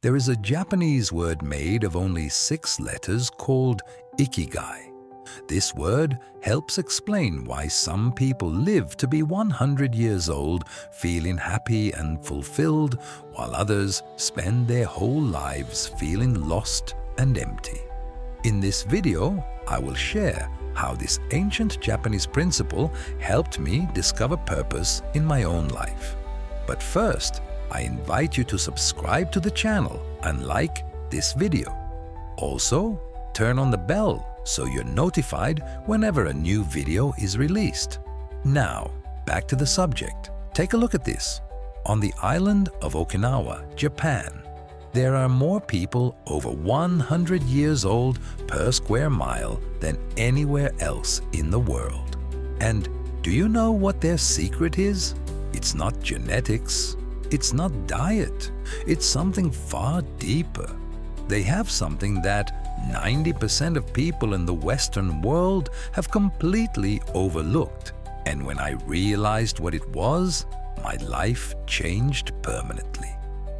There is a Japanese word made of only 6 letters called Ikigai. This word helps explain why some people live to be 100 years old, feeling happy and fulfilled, while others spend their whole lives feeling lost and empty. In this video, I will share how this ancient Japanese principle helped me discover purpose in my own life. But first, I invite you to subscribe to the channel and like this video. Also, turn on the bell so you're notified whenever a new video is released. Now, back to the subject. Take a look at this. On the island of Okinawa, Japan, there are more people over 100 years old per square mile than anywhere else in the world. And do you know what their secret is? It's not genetics. It's not diet. It's something far deeper. They have something that 90% of people in the Western world have completely overlooked. And when I realized what it was, my life changed permanently.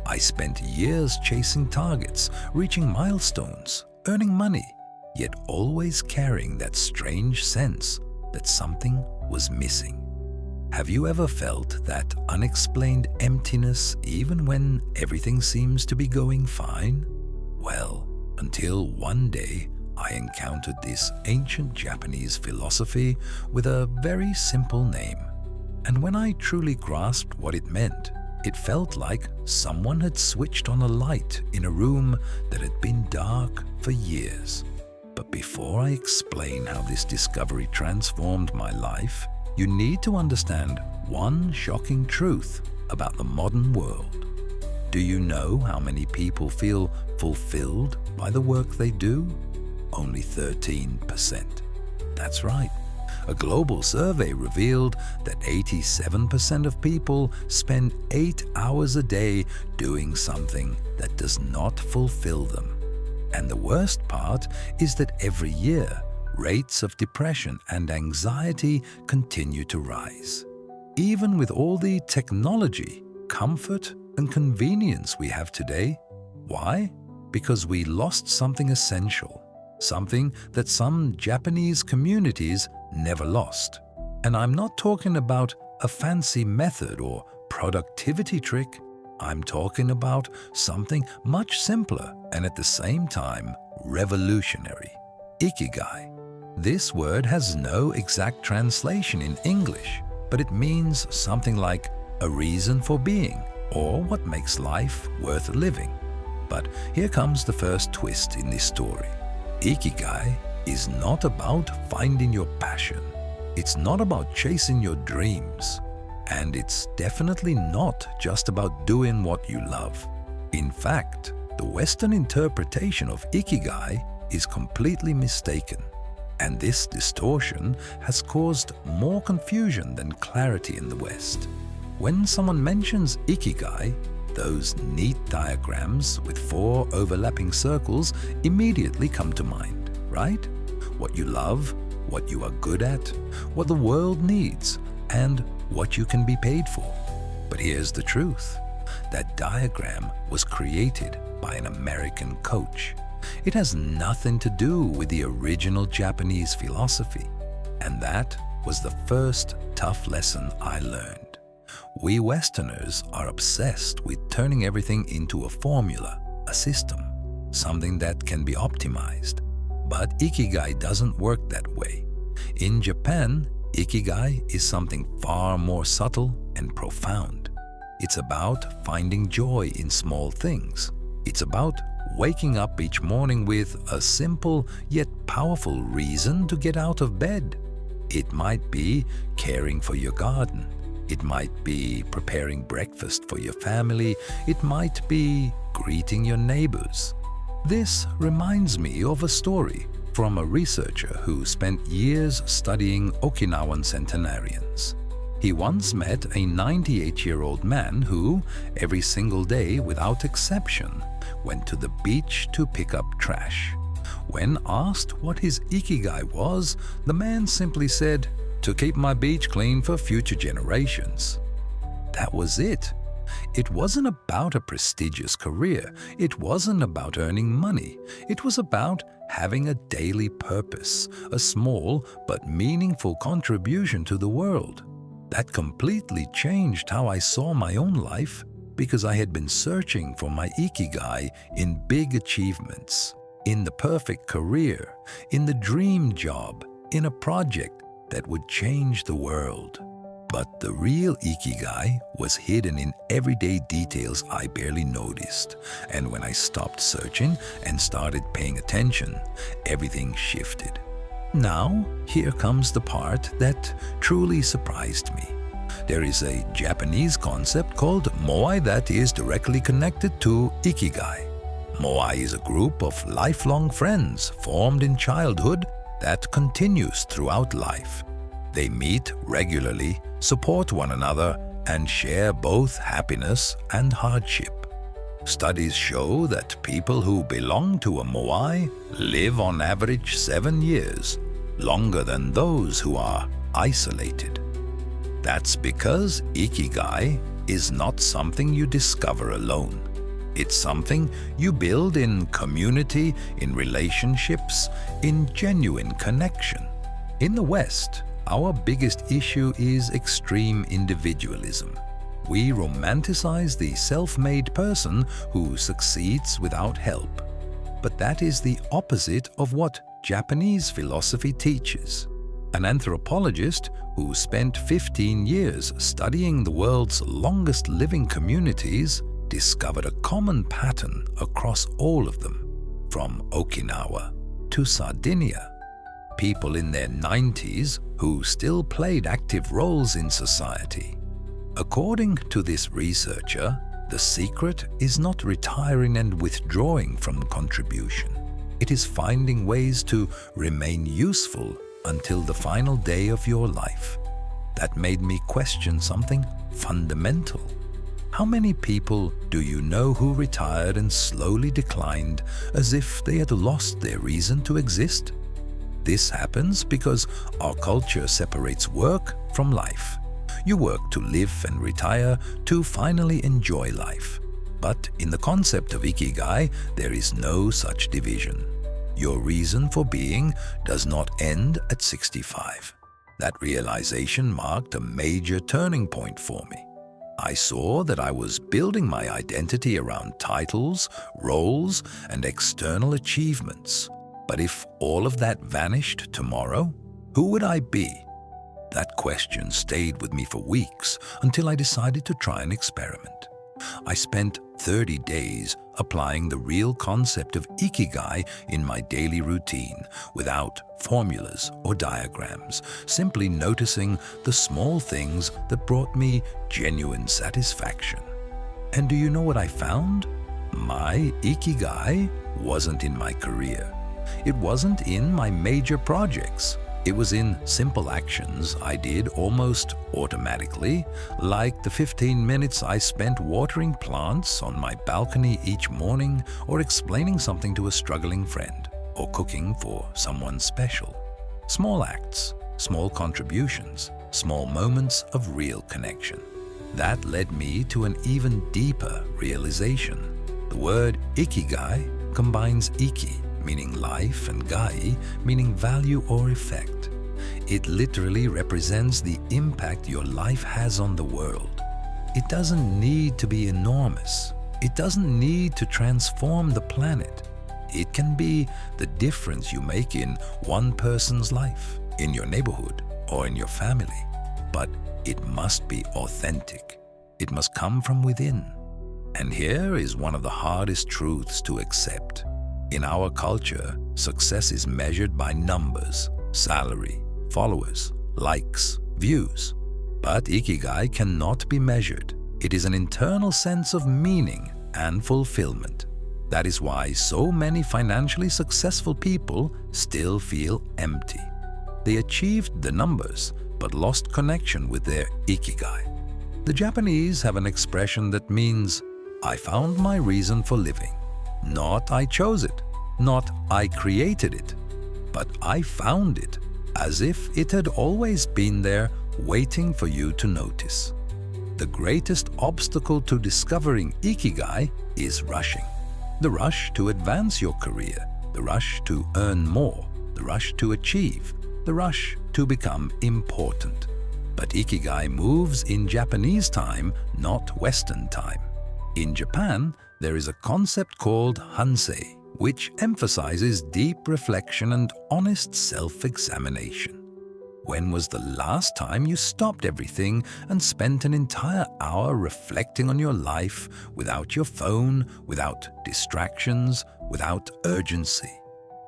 I spent years chasing targets, reaching milestones, earning money, yet always carrying that strange sense that something was missing. Have you ever felt that unexplained emptiness even when everything seems to be going fine? Well, until one day I encountered this ancient Japanese philosophy with a very simple name. And when I truly grasped what it meant, it felt like someone had switched on a light in a room that had been dark for years. But before I explain how this discovery transformed my life, you need to understand one shocking truth about the modern world. Do you know how many people feel fulfilled by the work they do? Only 13%. That's right. A global survey revealed that 87% of people spend 8 hours a day doing something that does not fulfill them. And the worst part is that every year, rates of depression and anxiety continue to rise. Even with all the technology, comfort, and convenience we have today. Why? Because we lost something essential, something that some Japanese communities never lost. And I'm not talking about a fancy method or productivity trick. I'm talking about something much simpler and at the same time revolutionary. Ikigai. This word has no exact translation in English, but it means something like a reason for being, or what makes life worth living. But here comes the first twist in this story. Ikigai is not about finding your passion. It's not about chasing your dreams. And it's definitely not just about doing what you love. In fact, the Western interpretation of Ikigai is completely mistaken. And this distortion has caused more confusion than clarity in the West. When someone mentions Ikigai, those neat diagrams with 4 overlapping circles immediately come to mind, right? What you love, what you are good at, what the world needs, and what you can be paid for. But here's the truth. That diagram was created by an American coach. It has nothing to do with the original Japanese philosophy. And that was the first tough lesson I learned. We Westerners are obsessed with turning everything into a formula, a system, something that can be optimized. But Ikigai doesn't work that way. In Japan, Ikigai is something far more subtle and profound. It's about finding joy in small things. It's about waking up each morning with a simple yet powerful reason to get out of bed. It might be caring for your garden. It might be preparing breakfast for your family. It might be greeting your neighbors. This reminds me of a story from a researcher who spent years studying Okinawan centenarians. He once met a 98-year-old man who, every single day without exception, went to the beach to pick up trash. When asked what his Ikigai was, the man simply said, "To keep my beach clean for future generations." That was it. It wasn't about a prestigious career. It wasn't about earning money. It was about having a daily purpose, a small but meaningful contribution to the world. That completely changed how I saw my own life because I had been searching for my Ikigai in big achievements, in the perfect career, in the dream job, in a project that would change the world. But the real Ikigai was hidden in everyday details I barely noticed. And when I stopped searching and started paying attention, everything shifted. Now, here comes the part that truly surprised me. There is a Japanese concept called moai that is directly connected to Ikigai. Moai is a group of lifelong friends formed in childhood that continues throughout life. They meet regularly, support one another, and share both happiness and hardship. Studies show that people who belong to a moai live on average 7 years, longer than those who are isolated. That's because Ikigai is not something you discover alone. It's something you build in community, in relationships, in genuine connection. In the West, our biggest issue is extreme individualism. We romanticize the self-made person who succeeds without help. But that is the opposite of what Japanese philosophy teaches. An anthropologist who spent 15 years studying the world's longest living communities discovered a common pattern across all of them, from Okinawa to Sardinia. People in their 90s who still played active roles in society. According to this researcher, the secret is not retiring and withdrawing from contribution. It is finding ways to remain useful until the final day of your life. That made me question something fundamental. How many people do you know who retired and slowly declined as if they had lost their reason to exist? This happens because our culture separates work from life. You work to live and retire to finally enjoy life. But in the concept of Ikigai, there is no such division. Your reason for being does not end at 65. That realization marked a major turning point for me. I saw that I was building my identity around titles, roles, and external achievements. But if all of that vanished tomorrow, who would I be? That question stayed with me for weeks until I decided to try an experiment. I spent 30 days applying the real concept of Ikigai in my daily routine without formulas or diagrams, simply noticing the small things that brought me genuine satisfaction. And do you know what I found? My Ikigai wasn't in my career. It wasn't in my major projects. It was in simple actions I did almost automatically, like the 15 minutes I spent watering plants on my balcony each morning, or explaining something to a struggling friend, or cooking for someone special. Small acts, small contributions, small moments of real connection. That led me to an even deeper realization. The word Ikigai combines Iki, meaning life, and Gai, meaning value or effect. It literally represents the impact your life has on the world. It doesn't need to be enormous. It doesn't need to transform the planet. It can be the difference you make in one person's life, in your neighborhood, or in your family. But it must be authentic. It must come from within. And here is one of the hardest truths to accept. In our culture, success is measured by numbers, salary, followers, likes, views. But Ikigai cannot be measured. It is an internal sense of meaning and fulfillment. That is why so many financially successful people still feel empty. They achieved the numbers, but lost connection with their Ikigai. The Japanese have an expression that means, I found my reason for living. Not I chose it, not I created it, but I found it, as if it had always been there waiting for you to notice. the greatest obstacle to discovering Ikigai is rushing. The rush to advance your career, the rush to earn more, the rush to achieve, the rush to become important. But Ikigai moves in Japanese time, not Western time. In Japan, there is a concept called hansei, which emphasizes deep reflection and honest self-examination. When was the last time you stopped everything and spent an entire hour reflecting on your life without your phone, without distractions, without urgency?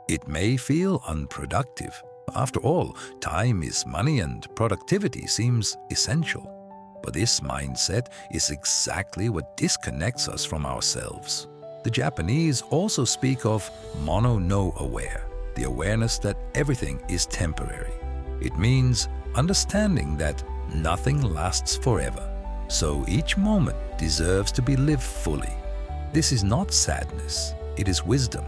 It may feel unproductive. After all, time is money and productivity seems essential. But this mindset is exactly what disconnects us from ourselves. The Japanese also speak of mono-no aware, the awareness that everything is temporary. It means understanding that nothing lasts forever, so each moment deserves to be lived fully. This is not sadness, it is wisdom.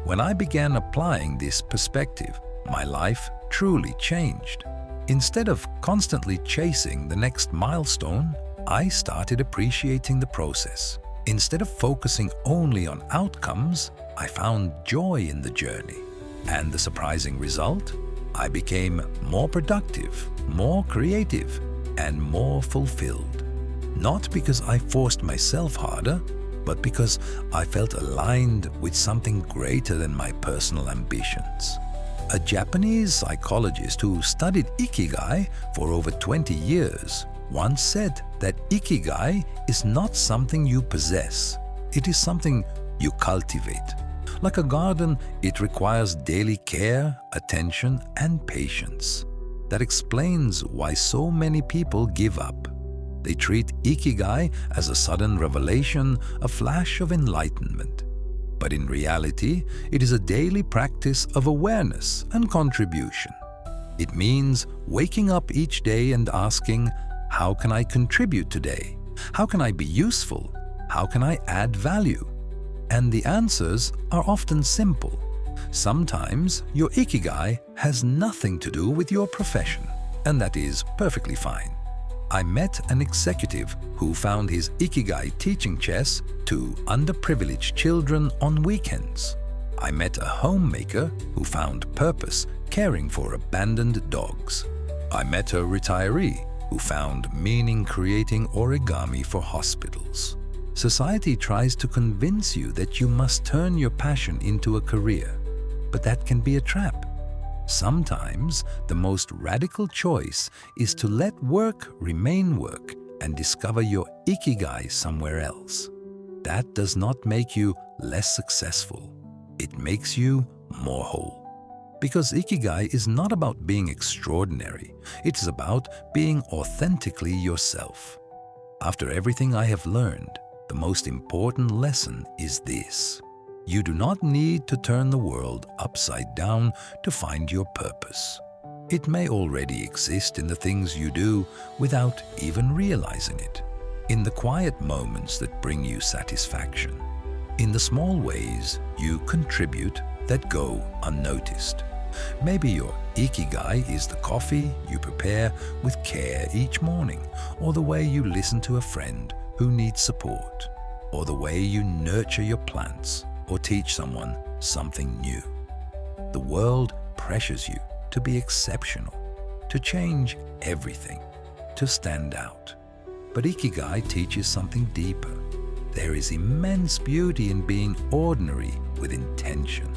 When I began applying this perspective, my life truly changed. Instead of constantly chasing the next milestone, I started appreciating the process. Instead of focusing only on outcomes, I found joy in the journey. And the surprising result? I became more productive, more creative, and more fulfilled. Not because I forced myself harder, but because I felt aligned with something greater than my personal ambitions. A Japanese psychologist who studied Ikigai for over 20 years once said that Ikigai is not something you possess, it is something you cultivate. Like a garden, it requires daily care, attention, and patience. That explains why so many people give up. They treat Ikigai as a sudden revelation, a flash of enlightenment. But in reality, it is a daily practice of awareness and contribution. It means waking up each day and asking, how can I contribute today? How can I be useful? How can I add value? And the answers are often simple. Sometimes your Ikigai has nothing to do with your profession, and that is perfectly fine. I met an executive who found his Ikigai teaching chess to underprivileged children on weekends. I met a homemaker who found purpose caring for abandoned dogs. I met a retiree who found meaning creating origami for hospitals. Society tries to convince you that you must turn your passion into a career, but that can be a trap. Sometimes the most radical choice is to let work remain work and discover your Ikigai somewhere else. That does not make you less successful. It makes you more whole. Because Ikigai is not about being extraordinary. It is about being authentically yourself. After everything I have learned, the most important lesson is this. You do not need to turn the world upside down to find your purpose. It may already exist in the things you do without even realizing it, in the quiet moments that bring you satisfaction, in the small ways you contribute that go unnoticed. Maybe your Ikigai is the coffee you prepare with care each morning, or the way you listen to a friend who needs support, or the way you nurture your plants or teach someone something new. The world pressures you to be exceptional, to change everything, to stand out. But Ikigai teaches something deeper. There is immense beauty in being ordinary with intention.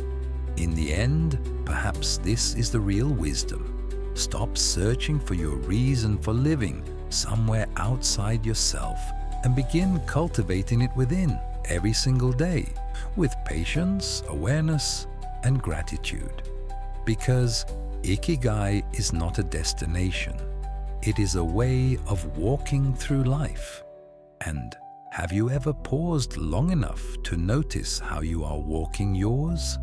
In the end, perhaps this is the real wisdom. Stop searching for your reason for living somewhere outside yourself and begin cultivating it within every single day with patience, awareness, and gratitude. Because Ikigai is not a destination. It is a way of walking through life. And have you ever paused long enough to notice how you are walking yours?